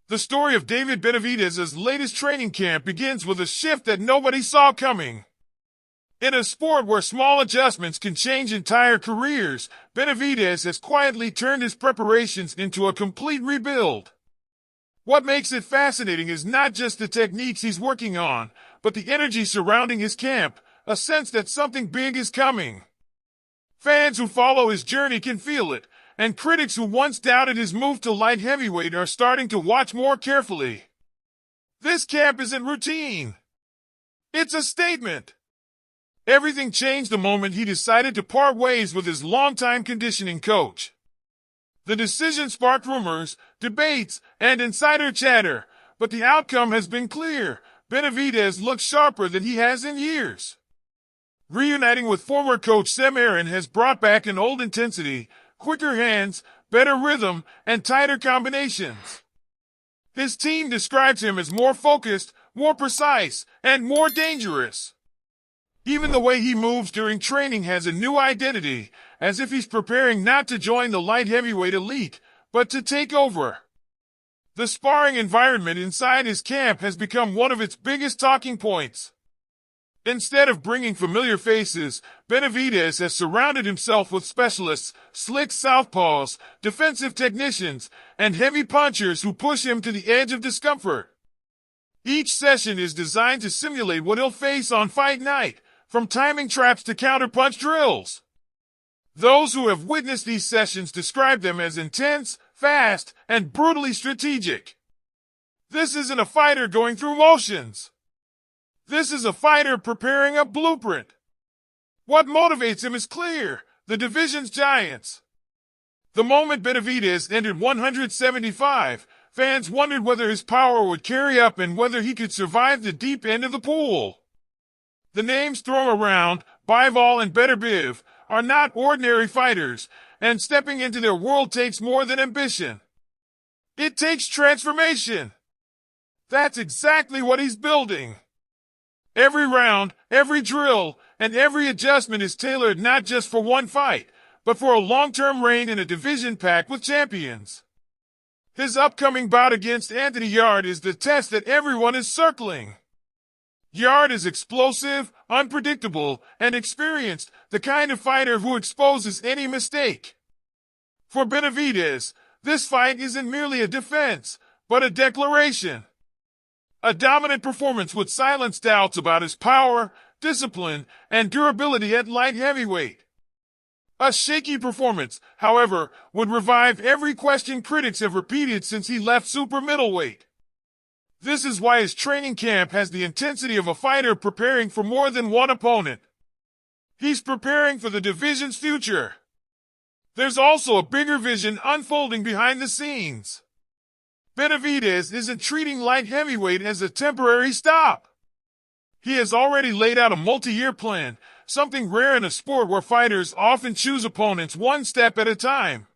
The story of David Benavidez's latest training camp begins with a shift that nobody saw coming. In a sport where small adjustments can change entire careers, Benavidez has quietly turned his preparations into a complete rebuild. What makes it fascinating is not just the techniques he's working on, but the energy surrounding his camp, a sense that something big is coming. Fans who follow his journey can feel it, and critics who once doubted his move to light heavyweight are starting to watch more carefully. This camp isn't routine. It's a statement. Everything changed the moment he decided to part ways with his longtime conditioning coach. The decision sparked rumors, debates, and insider chatter, but the outcome has been clear. Benavidez looks sharper than he has in years. Reuniting with former coach Shire has brought back an old intensity, quicker hands, better rhythm, and tighter combinations. His team describes him as more focused, more precise, and more dangerous. Even the way he moves during training has a new identity, as if he's preparing not to join the light heavyweight elite, but to take over. The sparring environment inside his camp has become one of its biggest talking points. Instead of bringing familiar faces, Benavidez has surrounded himself with specialists, slick southpaws, defensive technicians, and heavy punchers who push him to the edge of discomfort. Each session is designed to simulate what he'll face on fight night, from timing traps to counterpunch drills. Those who have witnessed these sessions describe them as intense, fast, and brutally strategic. This isn't a fighter going through motions. This is a fighter preparing a blueprint. What motivates him is clear: the division's giants. The moment Benavidez entered 175, fans wondered whether his power would carry up and whether he could survive the deep end of the pool. The names thrown around, Bivol and Benavidez, are not ordinary fighters, and stepping into their world takes more than ambition. It takes transformation. That's exactly what he's building. Every round, every drill, and every adjustment is tailored not just for one fight, but for a long-term reign in a division packed with champions. His upcoming bout against Anthony Yarde is the test that everyone is circling. Yarde is explosive, unpredictable, and experienced, the kind of fighter who exposes any mistake. For Benavidez, this fight isn't merely a defense, but a declaration. A dominant performance would silence doubts about his power, discipline, and durability at light heavyweight. A shaky performance, however, would revive every question critics have repeated since he left super middleweight. This is why his training camp has the intensity of a fighter preparing for more than one opponent. He's preparing for the division's future. There's also a bigger vision unfolding behind the scenes. Benavidez isn't treating light heavyweight as a temporary stop. He has already laid out a multi-year plan, something rare in a sport where fighters often choose opponents one step at a time.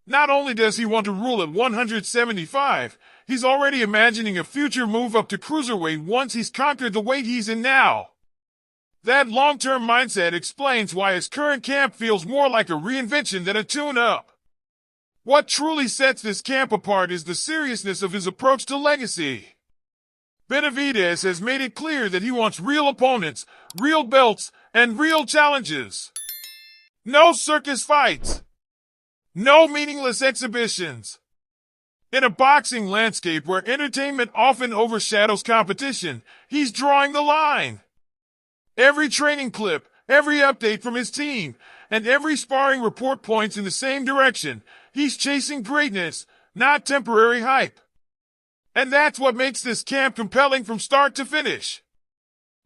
Not only does he want to rule at 175, he's already imagining a future move up to cruiserweight once he's conquered the weight he's in now. That long-term mindset explains why his current camp feels more like a reinvention than a tune-up. What truly sets this camp apart is the seriousness of his approach to legacy. Benavidez has made it clear that he wants real opponents, real belts, and real challenges. No circus fights. No meaningless exhibitions. In a boxing landscape where entertainment often overshadows competition, he's drawing the line. Every training clip, every update from his team, and every sparring report points in the same direction. He's chasing greatness, not temporary hype. And that's what makes this camp compelling from start to finish.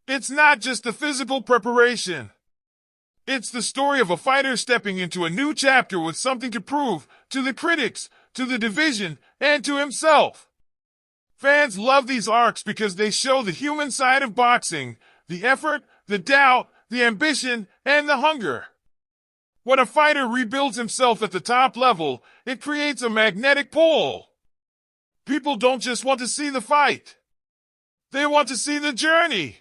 It's not just the physical preparation. It's the story of a fighter stepping into a new chapter with something to prove to the critics, to the division, and to himself. Fans love these arcs because they show the human side of boxing, the effort, the doubt, the ambition, and the hunger. When a fighter rebuilds himself at the top level, it creates a magnetic pull. People don't just want to see the fight. They want to see the journey.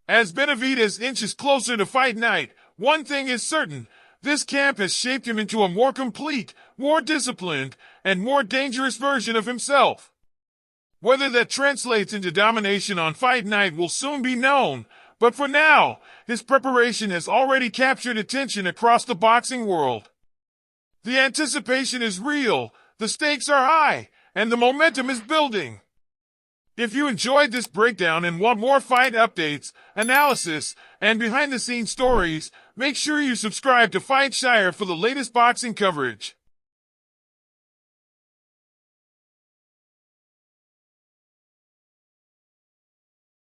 As Benavidez inches closer to fight night, one thing is certain: this camp has shaped him into a more complete, more disciplined, and more dangerous version of himself. Whether that translates into domination on fight night will soon be known, but for now, his preparation has already captured attention across the boxing world. The anticipation is real, the stakes are high, and the momentum is building. If you enjoyed this breakdown and want more fight updates, analysis, and behind-the-scenes stories, make sure you subscribe to Fight Shire for the latest boxing coverage.